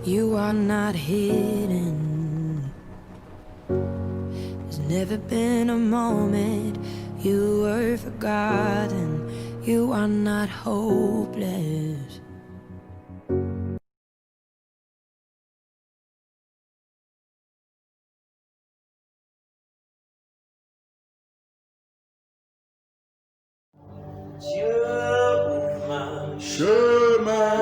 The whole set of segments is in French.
You are not hidden. There's never been a moment you were forgotten. You are not hopeless. Dieu ouvre un chemin,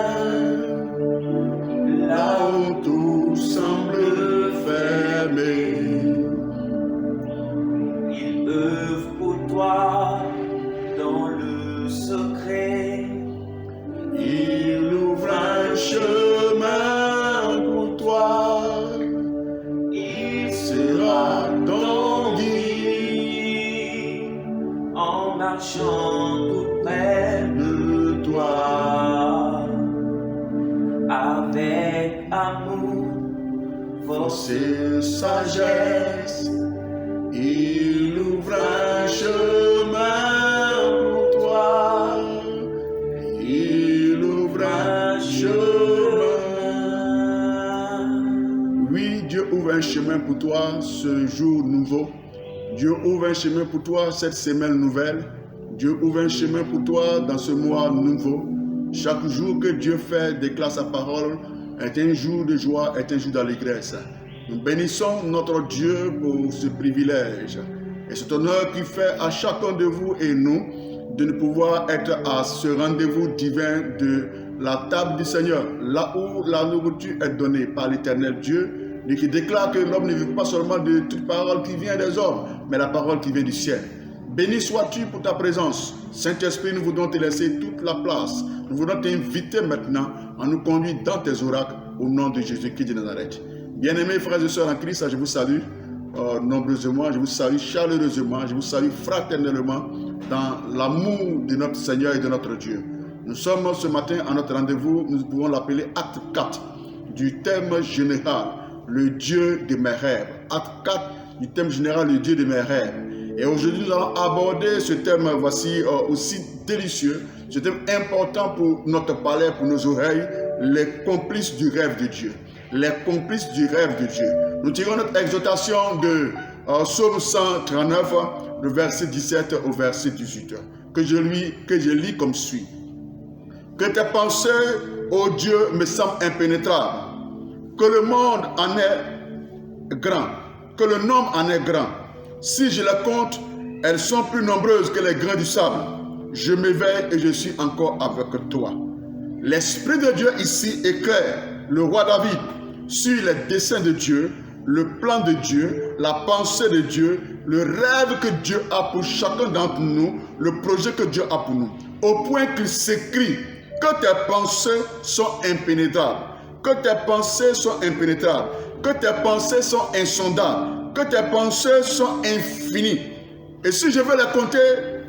là où tout semble fermé. Il œuvre pour toi dans le secret. Il ouvre un chemin pour toi. Il Sera ton guide en marchant tout près de toi. avec amour, Force et sagesse, il ouvre un chemin pour toi. Il ouvre un chemin. Oui, Dieu ouvre un chemin pour toi ce jour nouveau. Dieu ouvre un chemin pour toi cette semaine nouvelle. Dieu ouvre un chemin pour toi dans ce mois nouveau. Chaque jour que Dieu fait déclare sa parole est un jour de joie, est un jour d'allégresse. Nous bénissons notre Dieu pour ce privilège et cet honneur qu'il fait à chacun de vous et nous de nous pouvoir être à ce rendez-vous divin de la table du Seigneur, là où la nourriture est donnée par l'Éternel Dieu, et qui déclare que l'homme ne vit pas seulement de toute parole qui vient des hommes, mais la parole qui vient du ciel. Béni sois-tu pour ta présence. Saint-Esprit, nous voudrons te laisser toute la place. Nous voudrons t'inviter maintenant à nous conduire dans tes oracles au nom de Jésus-Christ de Nazareth. Bien-aimés frères et sœurs en Christ, je vous salue nombreusement, je vous salue chaleureusement, je vous salue fraternellement dans l'amour de notre Seigneur et de notre Dieu. Nous sommes ce matin à notre rendez-vous, nous pouvons l'appeler acte 4 du thème général, le Dieu de mes rêves. Acte 4 du thème général, le Dieu de mes rêves. Et aujourd'hui, nous allons aborder ce thème aussi délicieux, ce thème important pour notre palais, pour nos oreilles, les complices du rêve de Dieu. Les complices du rêve de Dieu. Nous tirons notre exhortation de Psaume 139, le verset 17 au verset 18, que je lis comme suit. Que tes pensées, ô Dieu, me semblent impénétrables, que le monde en est grand, que le nombre en est grand. Si je les compte, elles sont plus nombreuses que les grains du sable. Je m'éveille et je suis encore avec toi. L'Esprit de Dieu ici éclaire le roi David sur les desseins de Dieu, le plan de Dieu, la pensée de Dieu, le rêve que Dieu a pour chacun d'entre nous, le projet que Dieu a pour nous. Au point qu'il s'écrit que tes pensées sont impénétrables, que tes pensées sont impénétrables, que tes pensées sont insondables, que tes pensées sont infinies. Et si je veux les compter,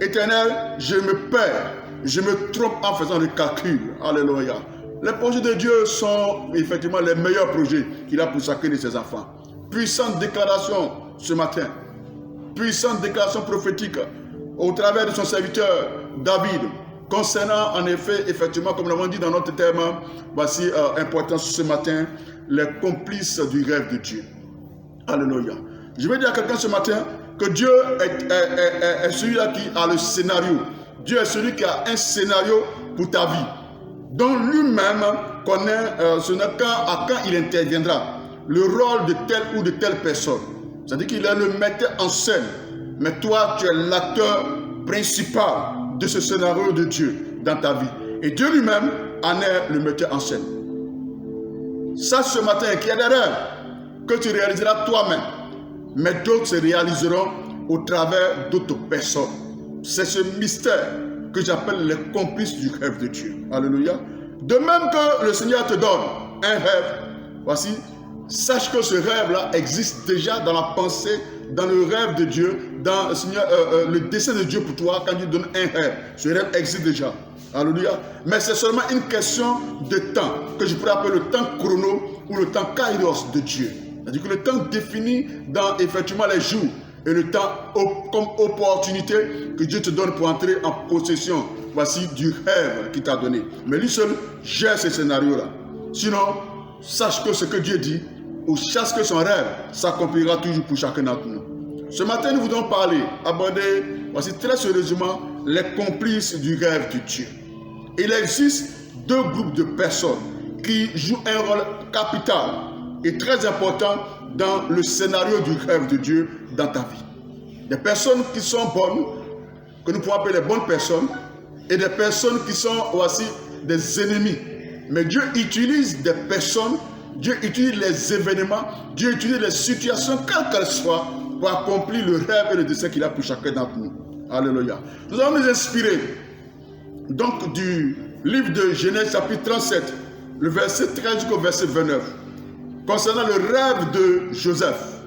Éternel, je me perds, je me trompe en faisant le calcul. Alléluia. Les projets de Dieu sont effectivement les meilleurs projets qu'il a pour chacun de ses enfants. Puissante déclaration ce matin, puissante déclaration prophétique au travers de son serviteur David, concernant en effet, effectivement, comme nous l'avons dit dans notre thème, voici important ce matin, les complices du rêve de Dieu. Alléluia. Je vais dire à quelqu'un ce matin que Dieu est celui-là qui a le scénario. Dieu est celui qui a un scénario pour ta vie, dont lui-même connaît ce n'est quand il interviendra, le rôle de telle ou de telle personne. C'est-à-dire qu'il est le metteur en scène, mais toi, tu es l'acteur principal de ce scénario de Dieu dans ta vie. Et Dieu lui-même en est le metteur en scène. Ça, ce matin, qu'il y a des rêves que tu réaliseras toi-même, mais d'autres se réaliseront au travers d'autres personnes. C'est ce mystère que j'appelle les complices du rêve de Dieu. Alléluia. De même que le Seigneur te donne un rêve, voici, sache que ce rêve-là existe déjà dans la pensée, dans le rêve de Dieu, dans le dessein de Dieu pour toi quand Dieu donne un rêve. Ce rêve existe déjà. Alléluia. Mais c'est seulement une question de temps, que je pourrais appeler le temps chrono ou le temps kairos de Dieu. C'est-à-dire que le temps défini dans effectivement les jours et le temps comme opportunité que Dieu te donne pour entrer en possession, voici, du rêve qu'il t'a donné. Mais lui seul gère ce scénario-là. Sinon, sache que ce que Dieu dit, ou sache que son rêve s'accomplira toujours pour chacun d'entre nous. Ce matin, nous voudrons parler, aborder, voici très sérieusement, les complices du rêve de Dieu. Il existe deux groupes de personnes qui jouent un rôle capital et très important dans le scénario du rêve de Dieu dans ta vie. Des personnes qui sont bonnes, que nous pouvons appeler les bonnes personnes, et des personnes qui sont aussi des ennemis. Mais Dieu utilise des personnes, Dieu utilise les événements, Dieu utilise les situations, quelles qu'elles soient, pour accomplir le rêve et le dessein qu'il a pour chacun d'entre nous. Alléluia. Nous allons nous inspirer donc du livre de Genèse chapitre 37, le verset 13 jusqu'au verset 29, concernant le rêve de Joseph,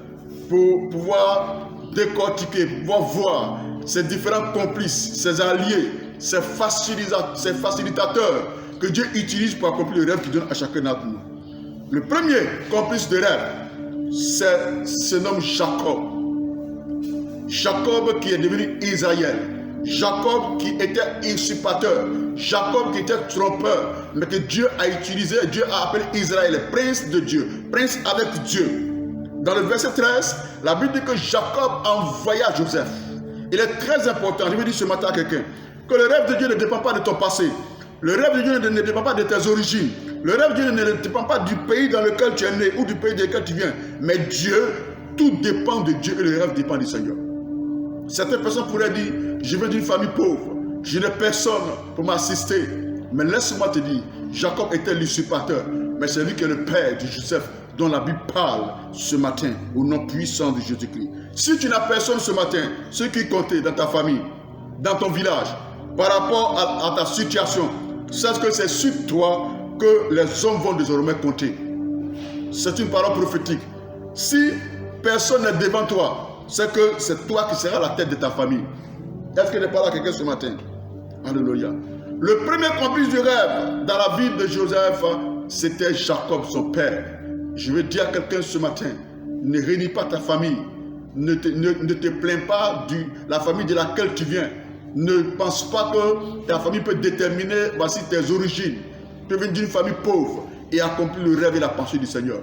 pour pouvoir décortiquer, pouvoir voir ses différents complices, ses alliés, ses facilitateurs que Dieu utilise pour accomplir le rêve qu'il donne à chacun d'entre nous. Le premier complice de rêve se nomme Jacob. Jacob qui est devenu Israël. Jacob qui était usurpateur. Jacob qui était trompeur. Mais que Dieu a utilisé, Dieu a appelé Israël, prince de Dieu, prince avec Dieu. Dans le verset 13, la Bible dit que Jacob envoya Joseph. Il est très important, je veux dire ce matin à quelqu'un, que le rêve de Dieu ne dépend pas de ton passé. Le rêve de Dieu ne dépend pas de tes origines. Le rêve de Dieu ne dépend pas du pays dans lequel tu es né ou du pays dans lequel tu viens. Mais Dieu, tout dépend de Dieu et le rêve dépend du Seigneur. Certaines personnes pourraient dire, je viens d'une famille pauvre, je n'ai personne pour m'assister. Mais laisse-moi te dire, Jacob était l'usurpateur, mais c'est lui qui est le père de Joseph, dont la Bible parle ce matin, au nom puissant de Jésus-Christ. Si tu n'as personne ce matin, ce qui comptait dans ta famille, dans ton village, par rapport à ta situation, sache que c'est sur toi que les hommes vont désormais compter. C'est une parole prophétique. Si personne n'est devant toi, c'est que c'est toi qui seras la tête de ta famille. Est-ce qu'il n'est pas là quelqu'un ce matin? Alléluia. Le premier complice du rêve dans la vie de Joseph, c'était Jacob, son père. Je veux dire à quelqu'un ce matin, ne réunis pas ta famille. Ne te plains pas de la famille de laquelle tu viens. Ne pense pas que ta famille peut déterminer, voici tes origines. Tu viens d'une famille pauvre et accomplir le rêve et la pensée du Seigneur.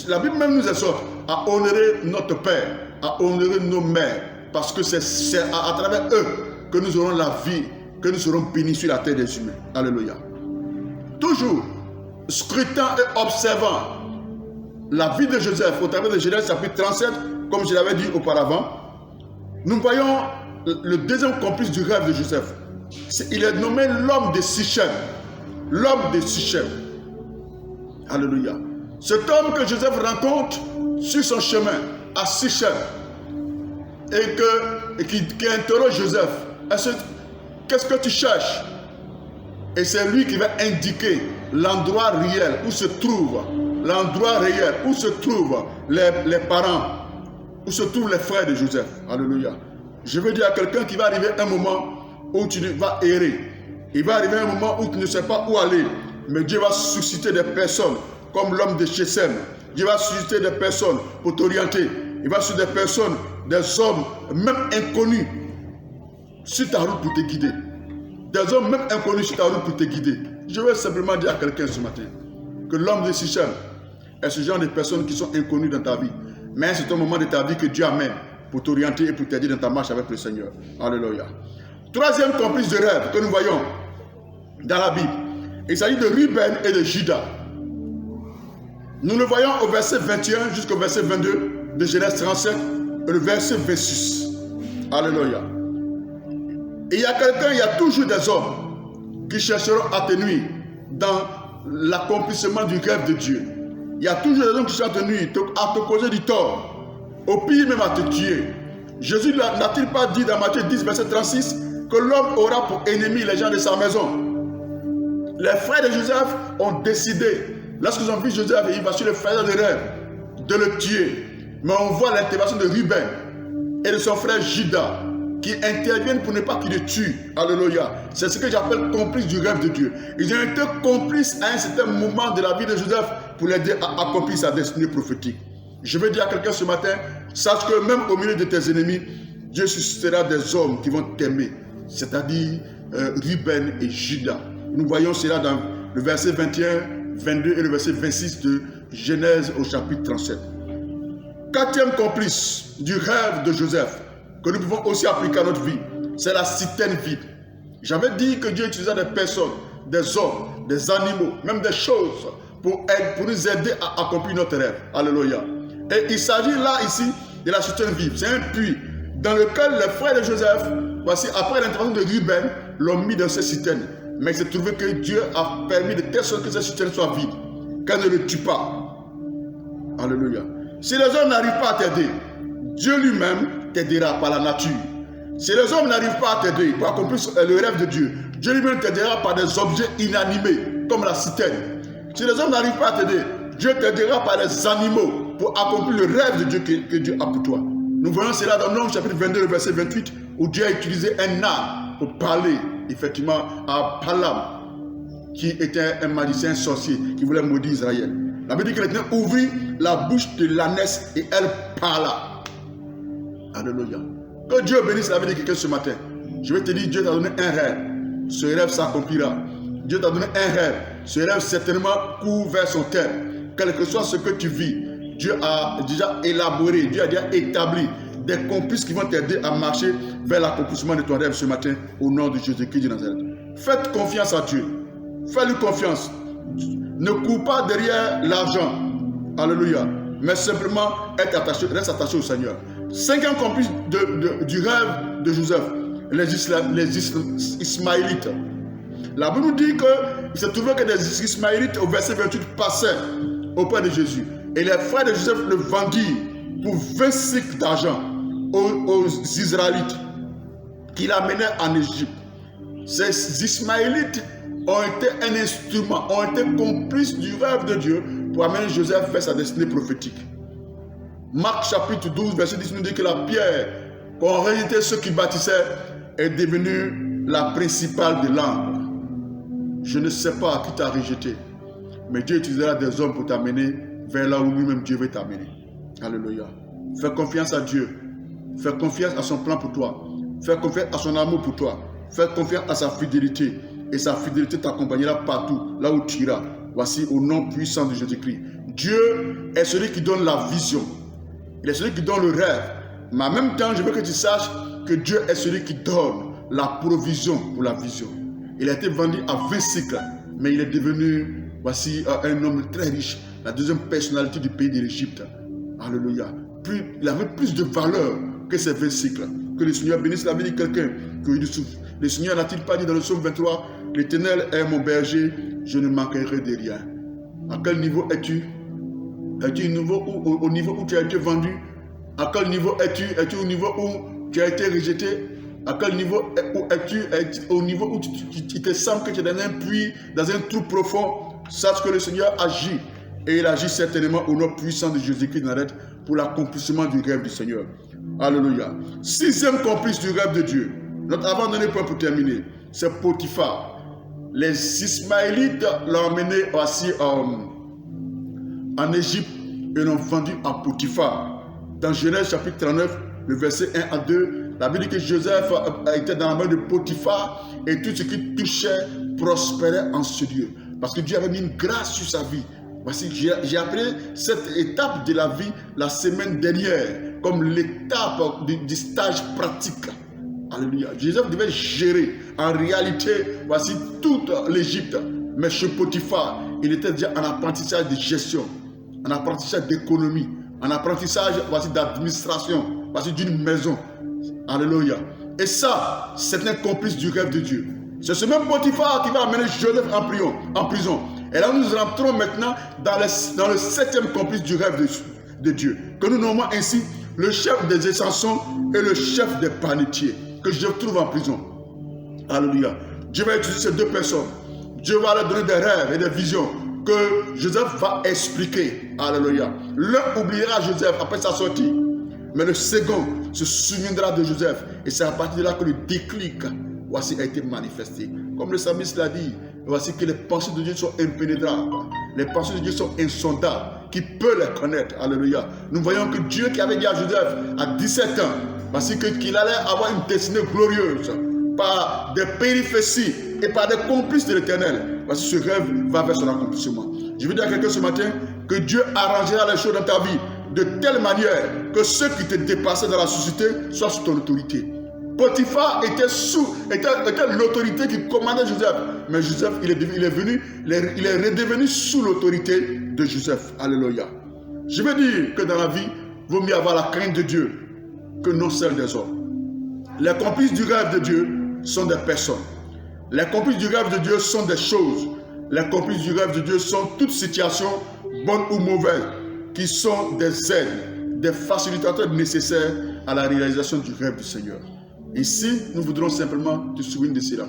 La Bible même nous exhorte à honorer notre père, à honorer nos mères, parce que c'est à travers eux que nous aurons la vie, que nous serons bénis sur la terre des humains. Alléluia. Toujours scrutant et observant la vie de Joseph au travers de Genèse chapitre 37, comme je l'avais dit auparavant, nous voyons le deuxième complice du rêve de Joseph. Il est nommé l'homme de Sichem. L'homme de Sichem. Alléluia. Cet homme que Joseph rencontre sur son chemin à Sichem et qui interroge Joseph. Qu'est-ce que tu cherches? Et c'est lui qui va indiquer l'endroit réel où se trouvent les parents, où se trouvent les frères de Joseph. Alléluia. Je veux dire à quelqu'un qu'il va arriver un moment où tu vas errer. Il va arriver un moment où tu ne sais pas où aller. Mais Dieu va susciter des personnes comme l'homme de Shechem. Dieu va susciter des personnes pour t'orienter. Il va susciter des personnes, des hommes même inconnus sur ta route pour te guider. Des hommes même inconnus sur ta route pour te guider. Je veux simplement dire à quelqu'un ce matin que l'homme de Shechem est ce genre de personnes qui sont inconnues dans ta vie. Mais c'est un moment de ta vie que Dieu amène pour t'orienter et pour t'aider dans ta marche avec le Seigneur. Alléluia. Troisième complice de rêve que nous voyons dans la Bible, il s'agit de Ruben et de Juda. Nous le voyons au verset 21 jusqu'au verset 22 de Genèse 37 et le verset 26. Alléluia. Et il y a toujours des hommes qui chercheront à te nuire dans l'accomplissement du rêve de Dieu. Il y a toujours des hommes qui cherchent à te nuire, à te causer du tort, au pire même à te tuer. Jésus n'a-t-il pas dit dans Matthieu 10, verset 36, que l'homme aura pour ennemi les gens de sa maison? Les frères de Joseph ont décidé, lorsqu'ils ont vu Joseph et il va sur le frère de rêve, de le tuer. Mais on voit l'intervention de Ruben et de son frère Juda qui interviennent pour ne pas qu'il le tue. Alléluia. C'est ce que j'appelle complice du rêve de Dieu. Ils ont été complices à un certain moment de la vie de Joseph pour l'aider à accomplir sa destinée prophétique. Je veux dire à quelqu'un ce matin, sache que même au milieu de tes ennemis, Dieu suscitera des hommes qui vont t'aimer, c'est-à-dire Ruben et Juda. Nous voyons cela dans le verset 21, 22 et le verset 26 de Genèse au chapitre 37. Quatrième complice du rêve de Joseph, que nous pouvons aussi appliquer à notre vie, c'est la citerne vide. J'avais dit que Dieu utilisait des personnes, des hommes, des animaux, même des choses pour nous aider à accomplir notre rêve. Alléluia. Et il s'agit là, ici, de la citerne vide. C'est un puits dans lequel les frères de Joseph, voici, après l'intervention de Ruben, l'ont mis dans cette citerne. Mais il s'est trouvé que Dieu a permis de telle sorte que cette citerne soit vide, qu'elle ne le tue pas. Alléluia. Si les hommes n'arrivent pas à t'aider, Dieu lui-même t'aidera par la nature. Si les hommes n'arrivent pas à t'aider pour accomplir le rêve de Dieu, Dieu lui-même t'aidera par des objets inanimés, comme la citerne. Si les hommes n'arrivent pas à t'aider, Dieu t'aidera par des animaux pour accomplir le rêve de Dieu que Dieu a pour toi. Nous voyons cela dans Nombre chapitre 22, le verset 28, où Dieu a utilisé un âne pour parler, effectivement, à Balaam, qui était un magicien sorcier, qui voulait maudire Israël. La Bible dit que l'Éternel ouvrit la bouche de l'ânesse et elle parla. Alléluia. Que Dieu bénisse la vie de quelqu'un ce matin. Je vais te dire, Dieu t'a donné un rêve. Ce rêve s'accomplira. Dieu t'a donné un rêve. Ce rêve certainement court vers son terme. Quel que soit ce que tu vis, Dieu a déjà élaboré, Dieu a déjà établi des complices qui vont t'aider à marcher vers l'accomplissement de ton rêve ce matin au nom de Jésus-Christ de Nazareth. Faites confiance à Dieu. Fais-lui confiance. Ne cours pas derrière l'argent. Alléluia. Mais simplement reste attaché au Seigneur. Cinquième complice du rêve de Joseph, les Ismaélites. La Bible nous dit qu'il se trouvait que des Ismaélites au verset 28 passaient auprès de Jésus. Et les frères de Joseph le vendirent pour 20 cycles d'argent aux Israélites qui l'amenaient en Égypte. Ces Ismaélites ont été un instrument, ont été complices du rêve de Dieu pour amener Joseph vers sa destinée prophétique. Marc chapitre 12, verset 10 nous dit que la pierre qu'ont rejeté ceux qui bâtissaient est devenue la principale de l'angle. Je ne sais pas à qui t'a rejeté, mais Dieu utilisera des hommes pour t'amener vers là où lui-même Dieu veut t'amener. Alléluia. Fais confiance à Dieu. Fais confiance à son plan pour toi. Fais confiance à son amour pour toi. Fais confiance à sa fidélité. Et sa fidélité t'accompagnera partout, là où tu iras. Voici au nom puissant de Jésus-Christ. Dieu est celui qui donne la vision. Il est celui qui donne le rêve. Mais en même temps, je veux que tu saches que Dieu est celui qui donne la provision pour la vision. Il a été vendu à 20 cycles, mais il est devenu, voici, un homme très riche, la deuxième personnalité du pays de l'Égypte. Alléluia. Il avait plus de valeur que ces 20 cycles. Que le Seigneur bénisse la vie de quelqu'un que il souffre. Le Seigneur n'a-t-il pas dit dans le psaume 23, l'Éternel est mon berger, je ne manquerai de rien. À quel niveau es-tu? Es-tu au niveau où tu as été vendu? À quel niveau es-tu? Es-tu au niveau où tu as été rejeté? À quel niveau es-tu? Au niveau où tu te sens que tu es dans un puits, dans un trou profond? Sache que le Seigneur agit. Et il agit certainement au nom puissant de Jésus-Christ de Nazareth pour l'accomplissement du rêve du Seigneur. Alléluia. Sixième complice du rêve de Dieu. Notre avant-dernier point pour terminer, c'est Potiphar. Les Ismaélites l'ont emmené aussi en Égypte et l'ont vendu à Potiphar. Dans Genèse chapitre 39, le verset 1 à 2, la Bible dit que Joseph était dans la main de Potiphar et tout ce qui touchait prospérait en ce lieu. Parce que Dieu avait mis une grâce sur sa vie. Voici, j'ai appelé cette étape de la vie la semaine dernière comme l'étape du stage pratique. Alléluia. Joseph devait gérer en réalité, voici toute l'Égypte. Mais chez Potiphar, il était déjà en apprentissage de gestion, en apprentissage d'économie, en apprentissage, voici, d'administration, voici, d'une maison. Alléluia. Et ça, c'est un complice du rêve de Dieu. C'est ce même Potiphar qui va amener Joseph en prison. Et là, nous rentrons maintenant dans le septième complice du rêve de Dieu, que nous nommons ainsi le chef des essentiels et le chef des panetiers, que je trouve en prison. Alléluia. Dieu va utiliser ces deux personnes. Dieu va leur donner des rêves et des visions que Joseph va expliquer. Alléluia. L'un oubliera Joseph après sa sortie, mais le second se souviendra de Joseph. Et c'est à partir de là que le déclic, voici, a été manifesté. Comme le psalmiste l'a dit, voici que les pensées de Dieu sont impénétrables. Les pensées de Dieu sont insondables. Qui peut les connaître? Alléluia. Nous voyons que Dieu qui avait dit à Joseph à 17 ans, voici qu'il allait avoir une destinée glorieuse par des périphéties et par des complices de l'Éternel. Voici ce rêve va vers son accomplissement. Je veux dire à quelqu'un ce matin que Dieu arrangera les choses dans ta vie de telle manière que ceux qui te dépassaient dans la société soient sous ton autorité. Potiphar était l'autorité qui commandait Joseph. Mais Joseph, il est redevenu sous l'autorité de Joseph. Alléluia. Je veux dire que dans la vie, il vaut mieux avoir la crainte de Dieu que non celle des hommes. Les complices du rêve de Dieu sont des personnes. Les complices du rêve de Dieu sont des choses. Les complices du rêve de Dieu sont toutes situations, bonnes ou mauvaises, qui sont des aides, des facilitateurs nécessaires à la réalisation du rêve du Seigneur. Ici, nous voudrons simplement te souvenir de cela.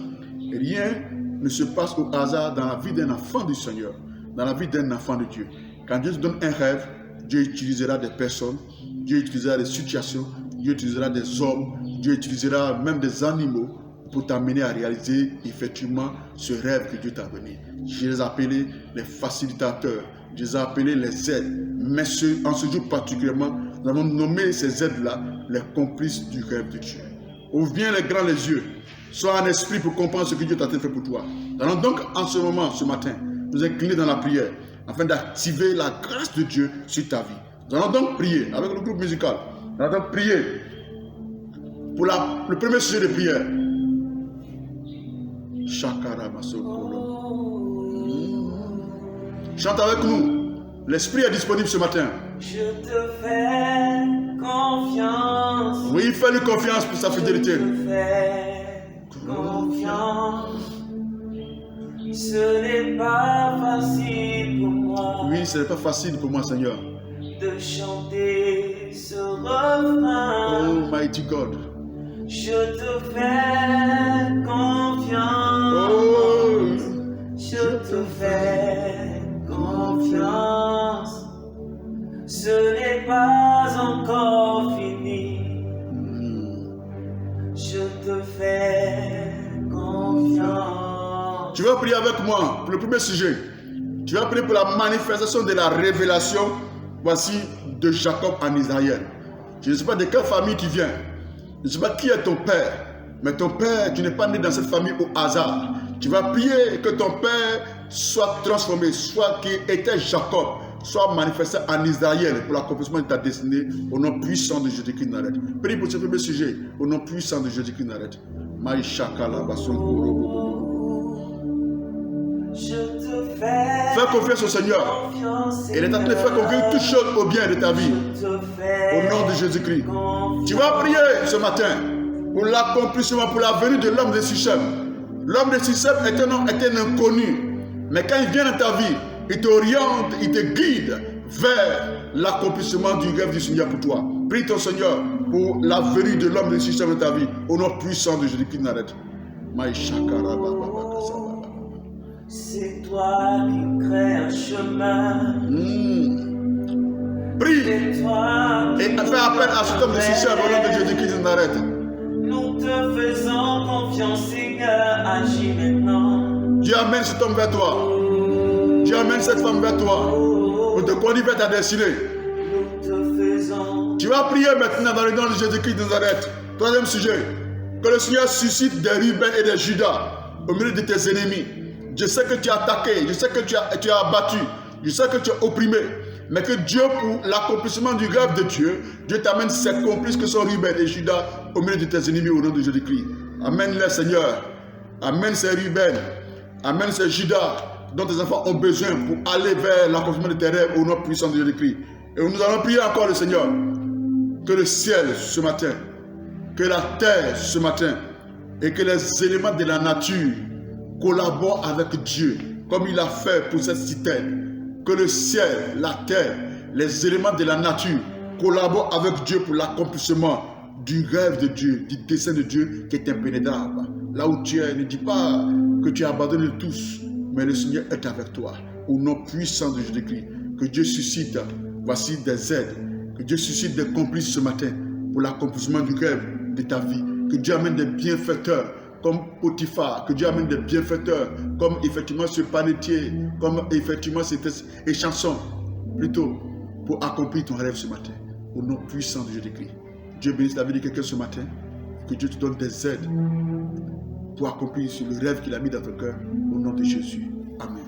Rien ne se passe au hasard dans la vie d'un enfant du Seigneur, dans la vie d'un enfant de Dieu. Quand Dieu te donne un rêve, Dieu utilisera des personnes, Dieu utilisera des situations, Dieu utilisera des hommes, Dieu utilisera même des animaux pour t'amener à réaliser effectivement ce rêve que Dieu t'a donné. Je les ai appelés les facilitateurs, je les ai appelés les aides. Mais en ce jour particulièrement, nous avons nommé ces aides-là les complices du rêve de Dieu. Ouvre bien les grands les yeux, sois en esprit pour comprendre ce que Dieu t'a fait pour toi. Nous allons donc en ce moment, ce matin, nous incliner dans la prière afin d'activer la grâce de Dieu sur ta vie. Nous allons donc prier avec le groupe musical. Nous allons donc prier pour le premier sujet de prière. Chante avec nous. L'esprit est disponible ce matin. Je te fais confiance. Oui, fais-lui confiance pour sa fidélité. Je te fais confiance. Ce n'est pas facile pour moi. Oui, ce n'est pas facile pour moi, Seigneur, de chanter ce refrain. Oh, mighty God. Je te fais confiance. Oh, je te fais confiance. Ce n'est pas encore fini. Je te fais confiance. Tu vas prier avec moi pour le premier sujet. Tu vas prier pour la manifestation de la révélation, voici, de Jacob en Israël. Je ne sais pas de quelle famille tu viens. Je ne sais pas qui est ton père. Mais ton père, tu n'es pas né dans cette famille au hasard. Tu vas prier que ton père soit transformé, soit qui était Jacob, soit manifesté en Israël pour l'accomplissement de ta destinée au nom puissant de Jésus-Christ de Nazareth. Prie pour ce premier sujet au nom puissant de Jésus-Christ de Nazareth. Fais confiance au Seigneur. Il est en train de faire conquérir toutes choses au bien de ta vie. Au nom de Jésus-Christ. Tu vas prier ce matin pour l'accomplissement, pour la venue de l'homme de Sichem. L'homme de Sichem était un inconnu. Mais quand il vient dans ta vie, il t'oriente, il te guide vers l'accomplissement du rêve du Seigneur pour toi. Prie ton Seigneur pour la venue de l'homme de Sichem dans ta vie. Au nom puissant de Jésus-Christ de Nazareth. C'est toi qui crée un chemin. Prie et fais appel à cet homme de Sichem au nom de Jésus-Christ de Nazareth. Nous te faisons confiance, Seigneur, agis maintenant. Dieu amène cet homme vers toi. Dieu amène cette femme vers toi pour te conduire vers ta destinée. Nous te faisons. Tu vas prier maintenant dans le nom de Jésus-Christ de Nazareth. Troisième sujet. Que le Seigneur suscite des Ruben et des Judas au milieu de tes ennemis. Je sais que tu as attaqué, je sais que tu as abattu, je sais que tu as opprimé. Mais que Dieu, pour l'accomplissement du rêve de Dieu, Dieu t'amène ces complices que sont Ruben et Judas au milieu de tes ennemis au nom de Jésus-Christ. Amène-les, Seigneur. Amène ces Ruben, amène ces Judas dont tes enfants ont besoin pour aller vers l'accomplissement de tes rêves au nom puissant de Jésus-Christ. Et nous allons prier encore le Seigneur. Que le ciel ce matin, que la terre ce matin et que les éléments de la nature collaborent avec Dieu comme il a fait pour cette citerne. Que le ciel, la terre, les éléments de la nature collaborent avec Dieu pour l'accomplissement du rêve de Dieu, du dessein de Dieu qui est impénétrable. Là où tu es, ne dis pas que tu as abandonné tous, mais le Seigneur est avec toi. Au nom puissant de Jésus-Christ, que Dieu suscite, voici des aides, que Dieu suscite des complices ce matin pour l'accomplissement du rêve de ta vie. Que Dieu amène des bienfaiteurs comme Potiphar, que Dieu amène des bienfaiteurs comme effectivement ce panetier, comme effectivement cet échanson, plutôt pour accomplir ton rêve ce matin. Au nom puissant de Jésus-Christ. Dieu bénisse la vie de quelqu'un ce matin. Que Dieu te donne des aides pour accomplir le rêve qu'il a mis dans ton cœur. Au nom de Jésus. Amen.